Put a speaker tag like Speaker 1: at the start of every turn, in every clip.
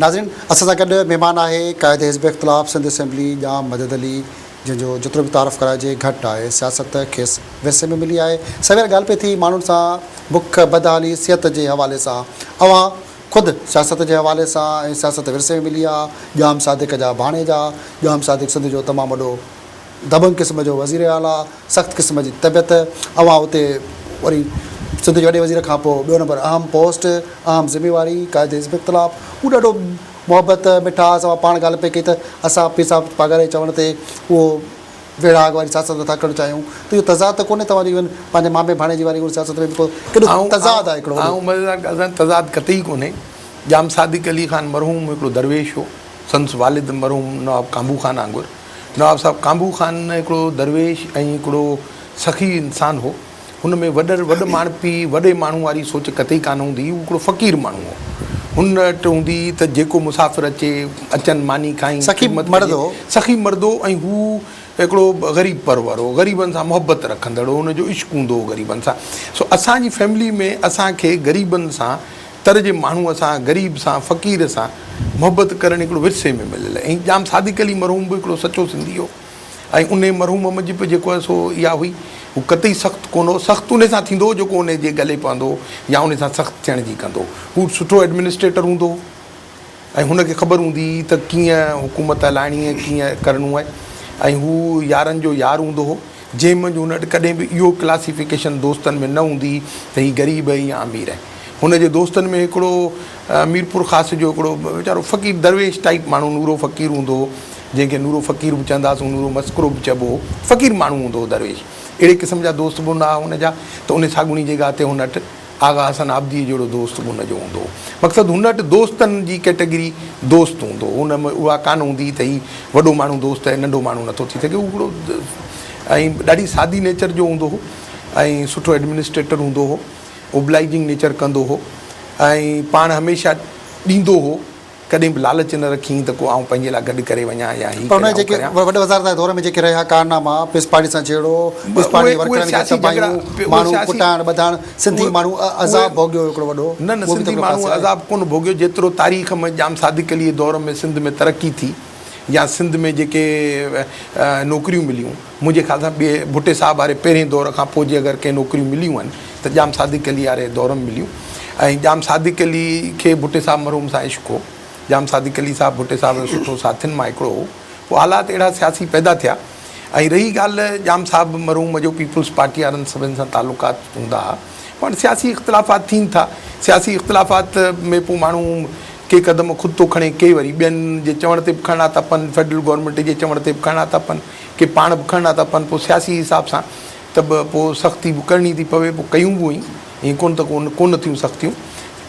Speaker 1: नाज़रीन असां सां गॾु महिमान आहे क़ाइद हिज़्ब इख़्तिलाफ़ सिंध असेंबली जाम मदद अली जंहिंजो जेतिरो बि तारीफ़ कराइजे घटि आहे सियासत खेसि विरसे में मिली आहे सवेर ॻाल्हि पई थी माण्हुनि सां बुख बदहाली सिहत जे हवाले सां अवां ख़ुदि सियासत जे हवाले सां ऐं सियासत विरसे में मिली आहे जाम सादिक जा भाणे जा जाम सादिक सिंध जो तमामु वॾो दबंग क़िस्म जो वज़ीर आला सख़्तु क़िस्म जी तबियत अवां उते वरी सिंध जे वॾे वज़ीर खां पोइ ॿियो नंबर अहम पोस्ट अहम ज़िम्मेवारी क़ाइद हिज़्ब इख़्तिलाफ़ उहो ॾाढो मोहबत मिठास पाण ॻाल्हि पई कई त असां पैसा पघारे चवण ते उहो विराग वारी सियासत नथा करणु चाहियूं त इहो तज़ाद त कोन्हे तव्हांजी इवन पंहिंजे मामे भाणे जी वारी सियासत में बि केॾो तज़ाद आहे हिकिड़ो
Speaker 2: तज़ाद कतई कोन्हे जाम सादिक अली ख़ान मरहूम हिकिड़ो दरवेश हो संस वालिद मरहूम नवाब काबू ख़ान वांगुरु नवाब साहब काबू ख़ान हिकिड़ो दरवेश ऐं हिकिड़ो सखी इंसानु हो हुन में वॾो माण्हू पीउ वॾे माण्हू वारी सोच कतई कान हूंदी हुई हिकिड़ो फ़क़ीर माण्हू हो हुन वटि हूंदी त जेको मुसाफ़िर अचनि मानी खाई सखी मर्दो ऐं हू हिकिड़ो ग़रीब परवर हो ग़रीबनि सां मुहबत रखंदड़ हो हुनजो इश्क़ हूंदो हो ग़रीबनि सां सो असांजी फैमिली में असांखे ग़रीबनि सां तर जे माण्हूअ सां ग़रीब सां फ़क़ीर सां मुहबत करणु हिकिड़ो विरसे में मिलियल ऐं जाम सादिक अली मरहूम बि हिकिड़ो सचो सिंधी हो ऐं उन मरहूम मूजिबि जेको आहे सो इहा हुई हू कतई सख़्तु कोन हो सख़्तु उन सां थींदो जेको उन जे गले पवंदो या उन सां सख़्तु थियण जी कंदो हू सुठो एडमिनिस्ट्रेटर हूंदो ऐं हुनखे ख़बर हूंदी त कीअं हुकूमत हलाइणी आहे कीअं करिणो आहे ऐं हू यारनि जो यार हूंदो हो जंहिं मंझि हुन वटि कॾहिं बि इहो क्लासिफिकेशन दोस्तनि में न हूंदी त हीउ ग़रीब आहे या अमीर आहे हुनजे दोस्तनि में हिकिड़ो मीरपुर ख़ासि जो हिकिड़ो वीचारो फ़क़ीर दरवेश टाइप माण्हू नूरो फ़क़ीर हूंदो हो जंहिंखे नूरो फ़क़ीर बि चवंदासीं नूरो मस्करो बि चइबो हो फ़क़ीर माण्हू हूंदो हो दरवेश अहिड़े क़िस्म जा दोस्त बि हूंदा हुआ हुनजा त उन साॻुणी जॻह ते हुन वटि आगा हसन आबदी जहिड़ो दोस्त बि हुनजो हूंदो हो मक़सदु हुन वटि दोस्तनि जी कैटेगरी दोस्त हूंदो हुन में उहा कान हूंदी त हीउ वॾो माण्हू दोस्त आहे नंढो माण्हू नथो थी सघे उहो ऐं ॾाढी सादी नेचर जो हूंदो हो ऐं सुठो एडमिनिस्ट्रेटर हूंदो हो ओबलाइजिंग नेचर कंदो हो ऐं पाण हमेशह ॾींदो हो कॾहिं बि लालच न रखी त को आउं पंहिंजे लाइ गॾु करे वञा या
Speaker 1: वॾे वज़ारत दौर में जेके रहिया कारनामा पीस पार्टी सां जहिड़ो माण्हू कुटाइण ॿधाइण सिंधी माण्हू अज़ाब भोॻियो हिकिड़ो वॾो
Speaker 2: न सिंधी माण्हू अज़ाब कोन भोॻियो जेतिरो तारीख़ में जाम सादिक अली दौर में सिंध में तरक़ी थी या सिंध में जेके नौकरियूं मिलियूं मुंहिंजे ख़्याल सां ॿिए भुटे साहब वारे पहिरें दौर खां पोइ जे अगरि कंहिं नौकरियूं मिलियूं आहिनि त जाम सादिक अली वारे दौर में मिलियूं ऐं जाम सादिक अली खे भुटे साहब मरहूम सां इश्क़ हो जाम सादिक अली साहब भुटे साहब जो सुठो साथियुनि मां हिकिड़ो हो पोइ हालात अहिड़ा सियासी पैदा थिया ऐं रही ॻाल्हि जाम साहब मरहूम जो पीपुल्स पार्टी वारनि सभिनि सां तालुकात हूंदा हुआ पर सियासी इख़्तिलाफ़ात थियनि था सियासी इख़्तिलाफ़ात में पोइ माण्हू के क़दम ख़ुदि थो खणे के वरी ॿियनि जे चवण ते बि खणणा था पवनि फेडरल गवर्नमेंट जे चवण ते बि खणणा था पवनि के पाण बि खणणा था पवनि पोइ सियासी हिसाब सां त बि पोइ सख़्ती बि करणी थी पवे पोइ कयूं बि हुई ईअं कोन त कोन थियूं सख़्तियूं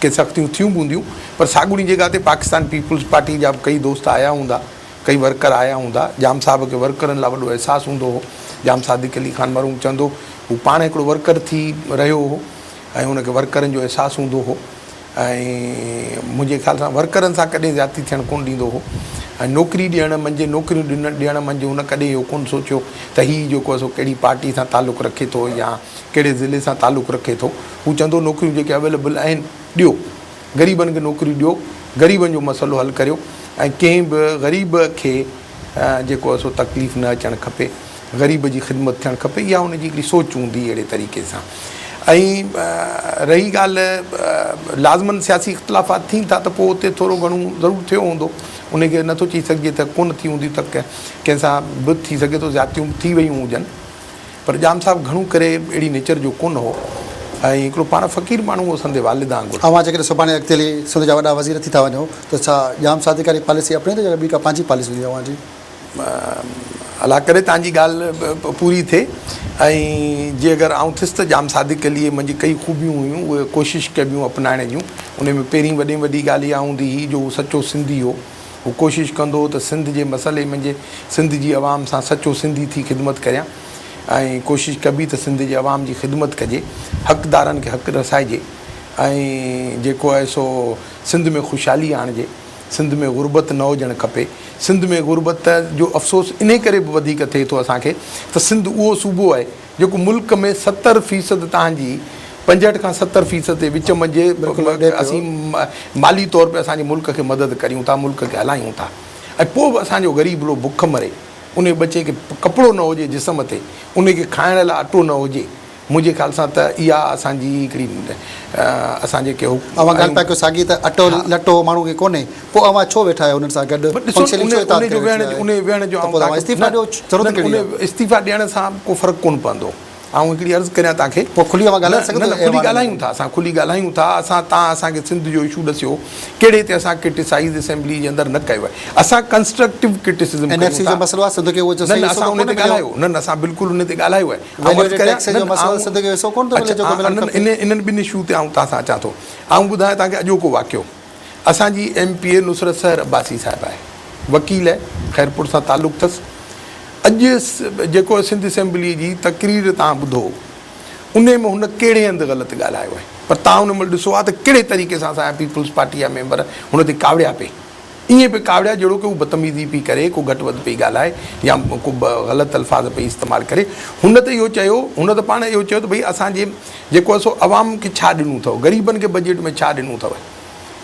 Speaker 2: के सख़्तियूं थियूं बि हूंदियूं पर साॻुणी जॻह ते पाकिस्तान पीपुल्स पार्टी जा बि कई दोस्त आया हूंदा कई वर्कर आया हूंदा जाम साहब खे वर्करनि लाइ वॾो अहसासु हूंदो हो जाम सादिक अली ख़ान मरहूम चवंदो हू पाण हिकिड़ो वर्कर थी रहियो हो ऐं हुनखे वर्करनि जो अहसासु हूंदो हो ऐं मुंहिंजे ख़्याल सां वर्करनि सां कॾहिं ज़्यादती थियणु कोन ॾींदो हो ऐं नौकिरी ॾियणु मंझि नौकिरियूं ॾियणु मंझि हुन कॾहिं इहो कोन सोचियो त हीउ जेको आहे सो कहिड़ी पार्टी सां तालुक़ु रखे थो या कहिड़े ज़िले सां तालुक़ु रखे थो हू चवंदो नौकिरियूं जेके अवेलेबल आहिनि ॾियो ग़रीबनि खे नौकिरी ॾियो ग़रीबनि जो मसइलो हल करियो ऐं कंहिं बि ग़रीब खे जेको आहे सो तकलीफ़ न अचणु खपे ग़रीब जी ख़िदमत थियणु खपे इहा हुनजी हिकिड़ी सोच हूंदी अहिड़े तरीक़े सां ऐं रही ॻाल्हि लाज़मन सियासी इख़्तिलाफ़ात थियनि था त पोइ उते थोरो घणो ज़रूरु थियो हूंदो उनखे नथो चई सघिजे त कोन थी हूंदी त कंहिंसां बि थी सघे थो ज़्यादतियूं थी वियूं हुजनि पर जाम साहब घणो करे अहिड़ी नेचर जो कोन हो ऐं हिकिड़ो पाण फ़क़ीर माण्हू हो संदे वालिद वांगुरु
Speaker 1: अवां जेकॾहिं सुभाणे अॻिते हली सिंध जा वॾा वज़ीर थी था वञो त छा जाम सादिक वारी पॉलिसी अपने ते ॿी का पंहिंजी पॉलिसी हूंदी अवां जी
Speaker 2: अला करे तव्हांजी ॻाल्हि पूरी थिए ऐं जे अगरि आउं थियसि त जाम सादिक अलीअ मुंहिंजी कई ख़ूबियूं हुयूं उहे कोशिशि कबियूं अपनाइण जूं उन में पहिरीं वॾी ॻाल्हि इहा हूंदी हुई जो सचो सिंधी हो हू कोशिशि कंदो हो त सिंध जे मसइले मुंहिंजे सिंध जी आवाम सां सचो सिंधी थी ख़िदमत करियां ऐं कोशिशि कबी त सिंध जे आवाम जी ख़िदमत कजे हक़दारनि खे हक़ रसाइजे ऐं जेको आहे सो सिंध में ख़ुशहाली आणिजे सिंध में गुरबत न हुजणु खपे सिंध में गुरबत जो अफ़सोस इन करे बि वधीक थिए थो असांखे त सिंध उहो सूबो आहे जेको मुल्क में 70% तव्हांजी 65 खां 70% जे विच में जे असीं माली तौर पे असांजे मुल्क खे मदद करियूं था, मुल्क खे हलायूं था, ऐं पोइ बि असांजो ग़रीब लोग बुख मरे, उन बचे खे कपिड़ो न हुजे जिस्म ते, उनखे खाइण लाइ अटो न हुजे, मुंहिंजे ख़्याल सां त इहा असांजी हिकिड़ी असांजे के
Speaker 1: अवां ॻाल्हि पिया कयो साॻी त अटो लटो माण्हू खे कोन्हे, पोइ अवां छो वेठा आहियो उन्हनि सां गॾु?
Speaker 2: इस्तीफ़ा ॾियण सां को फ़र्क़ु कोन पवंदो। ऐं हिकिड़ी अर्ज़ु करियां तव्हांखे,
Speaker 1: पोइ खुली अवां ॻाल्हाए सघंदा?
Speaker 2: खुली ॻाल्हायूं था, असां खुली ॻाल्हायूं था। असां तव्हां असांखे सिंध जो इशू ॾसियो, कहिड़े ते असां क्रिटिसाइज़ असेंबली जे अंदरि न कयो आहे, असां कंस्ट्रक्टिव क्रिटिसिज़म असां उन ते ॻाल्हायो, न असां बिल्कुलु उन ते ॻाल्हायो आहे। इन्हनि ॿिनि इशू ते आऊं तव्हां सां अचां थो। ऐं ॿुधायां तव्हांखे अॼोको वाक़ियो, असांजी MP नुसरत सहर अब्बासी साहिब आहे, वकील आहे, ख़ैरपुर सां तालुक़ु अथसि। अॼु जेको सिंध असेंबली जी तक़रीर तव्हां ॿुधो, उन में हुन कहिड़े हंधि ग़लति ॻाल्हायो आहे, पर तव्हां उन महिल ॾिसो आहे त कहिड़े तरीक़े सां असांजा पीपल्स पार्टी जा मेंबर हुन ते कावड़िया पे, ईअं पे कावड़िया जहिड़ो की हू बदतमीज़ी पई करे, को घटि वधि पई ॻाल्हाए या को ग़लति अल्फाज़ पई इस्तेमालु करे। हुन त इहो चयो, हुन त पाण इहो चयो त भई असांजे जेको आहे सो अवाम खे छा ॾिनो अथव, ग़रीबनि खे बजट में छा ॾिनो अथव,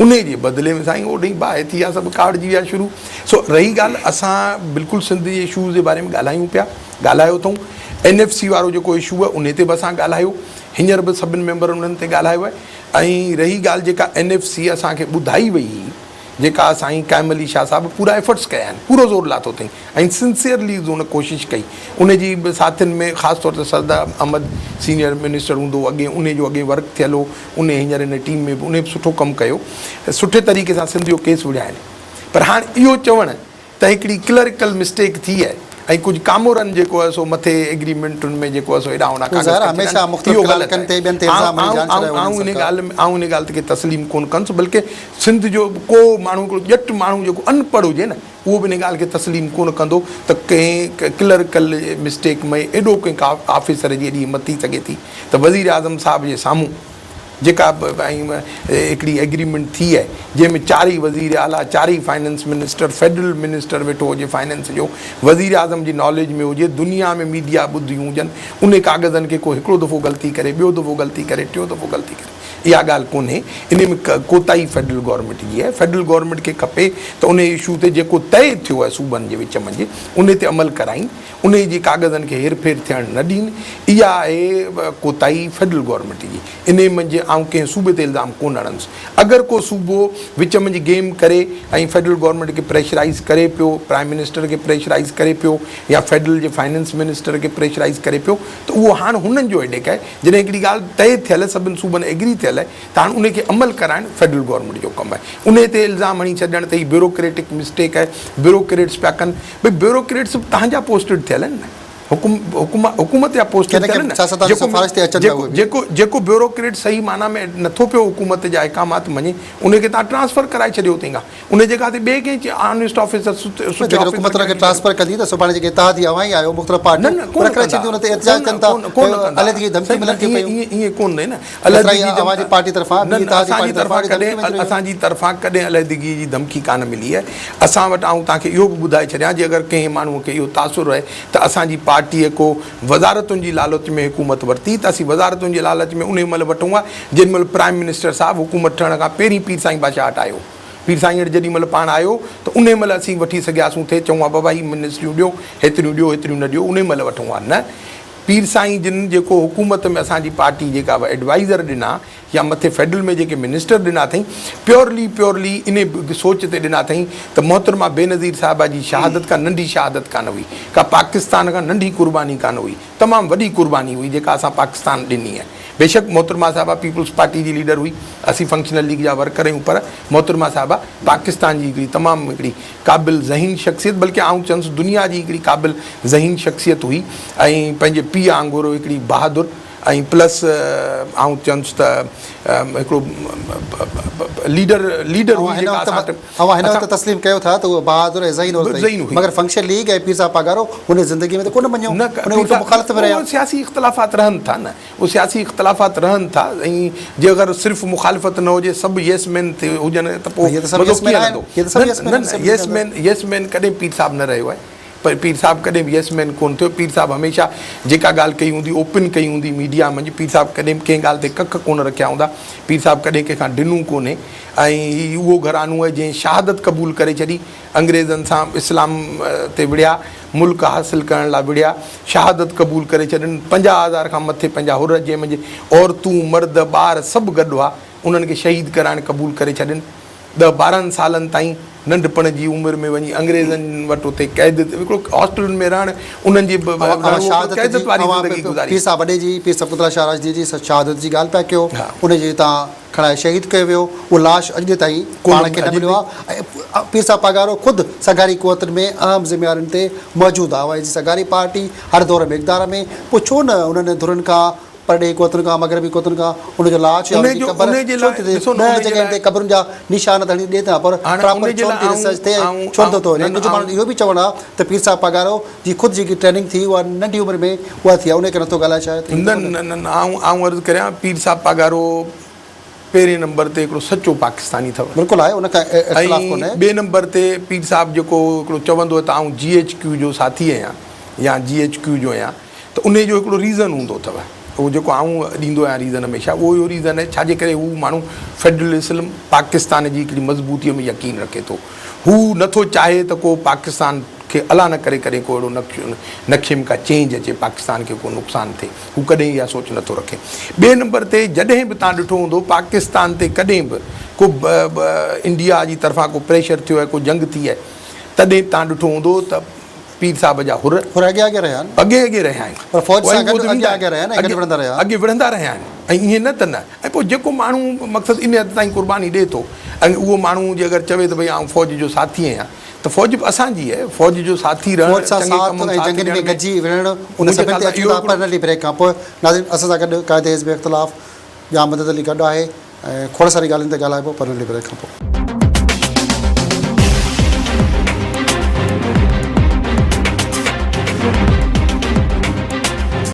Speaker 2: उन जे बदिले में साईं ओॾी बाहि थी आहे, सभु कावड़जी विया शुरू। सो रही ॻाल्हि, असां बिल्कुलु सिंध जे इशूज़ जे बारे में ॻाल्हायूं पिया, ॻाल्हायो अथऊं। NFC वारो जेको इशू आहे उन ते बि असां ॻाल्हायो, हींअर बि सभिनि मेंबर उन्हनि ते ॻाल्हायो आहे। ऐं रही ॻाल्हि जेका NFC असांखे ॿुधाई वई, जेका साईं काइम अली शाह साहिबु पूरा एफर्ट्स कया आहिनि, पूरो ज़ोर लाथो अथई ऐं सिंसियरली उन कोशिशि कई। उन जी बि साथियुनि में ख़ासि तौर ते सरदार अहमद सीनियर मिनिस्टर हूंदो अॻे, उन जो अॻे वर्क थियल हो, उन हींअर इन टीम में बि उन बि सुठो कमु कयो, सुठे तरीक़े सां सिंध जो केस विढ़ाइनि। पर हाणे इहो चवणु त हिकिड़ी क्लरिकल मिस्टेक थी आहे ऐं कुझु कामोरनि जेको आहे सो मथे एग्रीमेंटुनि में जेको आहे सो हेॾा होॾा आऊं इन ॻाल्हि ते तस्लीम कोन कंदुसि, बल्कि सिंध जो को माण्हू, हिकिड़ो ॼट माण्हू जेको अनपढ़ हुजे न, उहो बि इन ॻाल्हि खे तस्लीम कोन कंदो त कंहिं क्लरिकल मिस्टेक में एॾो कंहिं ऑफिसर जी एॾी हिमत थी सघे थी त वज़ीर आज़म साहिब जे साम्हूं जेका हिकिड़ी एग्रीमेंट थी आहे, जंहिंमें 4 वज़ीर आला, 4 फाइनेंस मिनिस्टर, फेडरल मिनिस्टर वेठो हुजे फाइनेंस जो, वज़ीर आज़म जी नॉलेज में हुजे, दुनिया में मीडिया ॿुधियूं हुजनि, उन कागज़नि खे को हिकिड़ो दफ़ो ग़लती करे, ॿियो दफ़ो ग़लती करे, टियों दफ़ो ग़लती करे, इहा ॻाल्हि कोन्हे। इन में कोताही फेडरल गवर्नमेंट जी आहे। फेडरल गवर्नमेंट खे खपे त उन इशू ते जेको तय थियो आहे सूबनि जे विच में उन ते अमल कराइनि, उन जी कागज़नि खे हेर फेर थियणु न ॾीनि, इहा आहे कोताही फेडरल गवर्नमेंट जी। इन मंझि आऊं कंहिं सूबे ते इल्ज़ाम कोन हणंदुसि। अगरि को सूबो विच में गेम करे ऐं फेडरल गवर्नमेंट खे प्रेशराइज़ करे पियो, प्राइम मिनिस्टर खे प्रेशराइज़ करे पियो या फेडरल जे फाइनेंस मिनिस्टर खे प्रेशराइज़ करे पियो, त उहो हाणे हुननि जो हेडेक आहे। जॾहिं हिकिड़ी ॻाल्हि तय थियल, सभिनि सूबनि एग्री थियल आहे, त हाणे उनखे अमल कराइणु फेडरल गवर्नमेंट जो कमु आहे। उन ते इल्ज़ाम हणी छॾणु त हीअ ब्यूरोक्रेटिक मिस्टेक आहे, ब्यूरोक्रेट्स पिया कनि। भई ब्यूरोक्रेट्स तव्हांजा पोस्टेड थियल आहिनि न, हुकूमत जा पोस्ट जेको ब्यूरोक्रेट सही माना में नथो पियो हुकूमत जा अहकामात मञे, उनखे तव्हां ट्रांसफर कराए छॾियो अथई, उन जॻह ते ॿिए कंहिं ऑनेस्ट ऑफिसर
Speaker 1: ट्रांसफर कंदी त सुभाणे जेके तव्हां थी अवां ई आहियो मुख़्तलिफ़ पार्टी
Speaker 2: ईअं कोन न, असांजी तरफ़ां कॾहिं अलहदगी जी धमकी कान मिली आहे। असां वटि आऊं तव्हांखे इहो बि ॿुधाए छॾियां, जे अगरि कंहिं माण्हूअ खे इहो तासुर आहे त असांजी पार्टीअ को वज़ारतुनि जी लालच में हुकूमत वरिती, त असीं वज़ारतुनि जी लालच में उन महिल वठूं आहे जेॾी महिल प्राइम मिनिस्टर साहिबु हुकूमत ठहण खां पहिरीं पीर साईं बादशाह हटि आयो। पीर साईं जेॾी महिल पाण आयो त उन महिल असीं वठी सघियासीं थे, चऊं आहे बाबा ही मिनिस्ट्रियूं ॾियो, हेतिरियूं ॾियो, हेतिरियूं न ॾियो, उन महिल वठूं आहे। न, पीर साईं जिन जेको हुकूमत में असांजी पार्टी जेका एडवाइज़र ॾिना या मथे फेडरल में जेके मिनिस्टर ॾिना अथई, प्योरली इन सोच ते ॾिना अथई त मोहतरमा बेनज़ीर साहिबा जी शहादत का नंढी शहादत कान हुई, का पाकिस्तान खां नंढी कुर्बानी कान हुई, तमामु वॾी कुर्बानी हुई जेका असां पाकिस्तान ॾिनी आहे। बेशक मोहतरमा साहिबा पीपल्स पार्टी जी लीडर हुई, असीं फंक्शनल लीग जा वर्कर आहियूं, पर मोहतरमा साहिबा पाकिस्तान जी हिकिड़ी तमामु हिकिड़ी क़ाबिल ज़हीन शख़्सियत, बल्कि आऊं चवंदुसि दुनिया जी हिकिड़ी क़ाबिल ज़हीन शख़्सियत हुई ऐं पंहिंजे पीउ वांगुरु हिकिड़ी बहादुर ऐं प्लस आऊं चवंदुसि त हिकिड़ो लीडर
Speaker 1: तस्लीम कयो था त उहो बहादुर ऐं ज़हीन हुई, मगर फंक्शन लीग ऐं पीर साहिब पगारो हुन ज़िंदगी में त कोन मञियो,
Speaker 2: सियासी इख़्तिलाफ़ात रहनि था न, उहे सियासी इख़्तिलाफ़ात रहनि था। ऐं जे अगरि सिर्फ़ु मुखालिफ़त न हुजे, सभु येस मैन हुजनि त पोइ येस मैन कॾहिं पीर साहिब न रहियो आहे। पर पीर साहब कॾहिं बि येस मैन कोन थियो। पीर साहब हमेशह जेका ॻाल्हि कई हूंदी ओपन कई हूंदी मीडिया मंझि। पीर साहब कॾहिं कंहिं ॻाल्हि ते कख कोन रखिया हूंदा। पीर साहब कॾहिं कंहिंखां ॾिनू कोन्हे। ऐं उहो घरानो आहे जंहिं शहादत क़बूल करे छॾी, अंग्रेज़नि सां इस्लाम ते विढ़िया, मुल्क हासिल करण लाइ विढ़िया, शहादत क़बूल करे छॾनि। 50,000 खां मथे पंहिंजा हुर जंहिं मुंहिंजे औरतूं मर्द ॿार सभु गॾु हुआ, उन्हनि खे शहीद कराइण क़बूल करे छॾनि। 10-12 सालनि ताईं नंढपण जी उमिरि में वञी अंग्रेज़नि वटि उते क़ैद हिकिड़ो हॉस्टलनि में रहण, उन्हनि जी क़ैदत वारी ज़िंदगी गुज़ारी।
Speaker 1: पीर साहब वॾे जी पीर सपुतरा शाह राजदी जी शहादत जी ॻाल्हि पिया कयो, उनजी तव्हां खणाए शहीद कयो वियो। उहो लाश अॼु ताईं पाण खे न मिलियो आहे। ऐं पीर साहब पगारो ख़ुदि सरकारी क़ुवतनि में अहम ज़िम्मेवारियुनि ते मौजूदु आहे। उहा सरकारी पार्टी हर दौर में इक़्तिदार में, पोइ छो न उन्हनि धुरनि खां परॾे क़ुवतुनि खां मग़रबी क़ुवतुनि खां उनजो लाश जॻहियुनि ते क़बरुनि जा निशान त हणी ॾिए था, पर छो नथो थिए? मुंहिंजो माण्हू इहो बि चवणु आहे त पीर साहब पगारो जी ख़ुदि जेकी ट्रेनिंग थी उहा नंढी उमिरि में उहा थी आहे, उनखे नथो ॻाल्हाए शायदि।
Speaker 2: न आऊं अर्ज़ु करियां, पीर साहब पगारो पहिरें नंबर ते हिकिड़ो सचो पाकिस्तानी अथव।
Speaker 1: बिल्कुलु आहे, उनखां
Speaker 2: ऐं ॿिए नंबर ते पीर साहब जेको हिकिड़ो चवंदो त आऊं GHQ जो साथी आहियां या GHQ जो आहियां, त उन जो हिकिड़ो रीज़न हूंदो अथव। उहो जेको आऊं ॾींदो आहियां रीज़न हमेशह, उहो इहो रीज़न आहे छाजे करे हू माण्हू फेडरलिज़म पाकिस्तान जी हिकिड़ी मज़बूतीअ में यकीन रखे थो। हू नथो चाहे त को पाकिस्तान खे अला न करे करे को अहिड़ो नक्शे में का चेंज अचे, पाकिस्तान खे को नुक़सानु थिए, हू कॾहिं इहा सोच नथो रखे। ॿिए नंबर ते जॾहिं बि तव्हां ॾिठो हूंदो पाकिस्तान ते कॾहिं बि को इंडिया जी तरफ़ां को प्रेशर थियो आहे, को जंग थी आहे, तॾहिं तव्हां ॾिठो हूंदो त पीर साहब जा हुर
Speaker 1: अॻे रहिया आहिनि,
Speaker 2: अॻे विढ़ंदा रहिया आहिनि। ऐं ईअं न त न, ऐं पोइ जेको माण्हू मक़सदु इन हद ताईं क़ुर्बानी ॾिए थो, ऐं उहो माण्हू जे अगरि चवे त भई आउं फ़ौज जो साथी आहियां, त फ़ौज बि असांजी आहे। फ़ौज जो साथी रहण
Speaker 1: खां पोइ नाज़रीन असां सां गॾु क़ाइद हिज़्ब इख़्तिलाफ़ या मदद अली गॾु आहे, ऐं खोड़ सारी ॻाल्हियुनि ते ॻाल्हाइबो, पर नंढी ब्रेक खां पोइ।